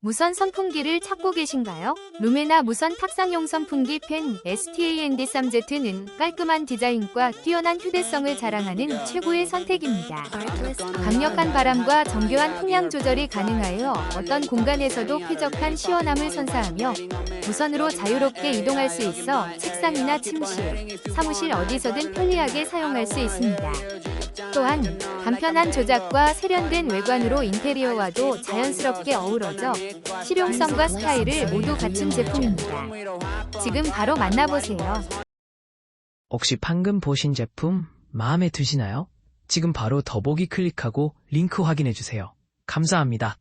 무선 선풍기를 찾고 계신가요? 루메나 무선 탁상용 선풍기 팬 STAND3Z는 깔끔한 디자인과 뛰어난 휴대성을 자랑하는 최고의 선택입니다. 강력한 바람과 정교한 풍량 조절이 가능하여 어떤 공간에서도 쾌적한 시원함을 선사하며 무선으로 자유롭게 이동할 수 있어 책상이나 침실, 사무실 어디서든 편리하게 사용할 수 있습니다. 또한 간편한 조작과 세련된 외관으로 인테리어와도 자연스럽게 어우러져 실용성과 스타일을 모두 갖춘 제품입니다. 지금 바로 만나보세요. 혹시 방금 보신 제품 마음에 드시나요? 지금 바로 더보기 클릭하고 링크 확인해주세요. 감사합니다.